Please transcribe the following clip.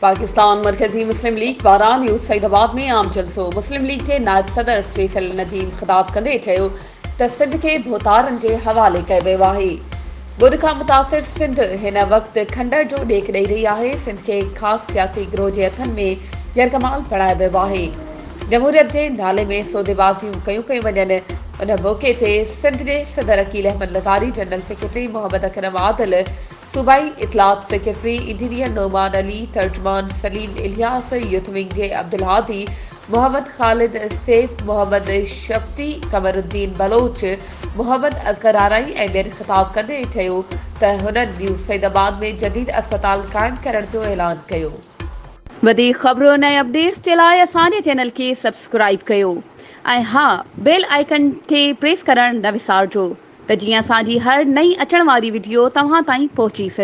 पाकिस्तान मरकजी मुस्लिम लीग पारां न्यूज़ सईदाबाद में आम जलसो। मुस्लिम लीग के नायब सदर फैसल नदीम ख़िताब कंदे चयो त सिंध के भोतारनि जे हवाले कयो वियो आहे। बुध खां मुतासिर सिंध हिन वक़्तु खंडर जो ॾेख ॾेई रही आहे। सिंध के ख़ासि सियासी गिरोह जे हथनि में यरगमाल फड़ायो वियो आहे। जमहूरियत जे नाले में सौदेबाज़ियूं कयूं वञनि। उन मौक़े ते सिंध जे सदर अकील अहमद लगारी, जनरल सेक्रेटरी मोहम्मद अकरम आदिल, सूबाई इतलात सेक्रेटरी इंजीनियर नोमान अली, तर्जुमान सलीम इलियास, यूथ विंग जे अब्दुल हादी, मोहम्मद खालिद सैफ, मोहम्मद शफी, कमरुद्दीन बलोच, मोहम्मद असगर आराई ऐं ॿियनि ख़िताब कंदे चयो त हुननि न्यूज़ सईदाबाद में जदीद अस्पताल क़ाइमु करण जो ऐलान कयो। वधीक ख़बरुनि ऐं अपडेट्स जे लाइ असांजे चैनल खे सब्सक्राइब कयो ऐं हा, बेल आइकन खे प्रेस करणु न विसारिजो त जीअं असांजी हर नई अचण वारी वीडियो तव्हां ताईं पहुची सघे।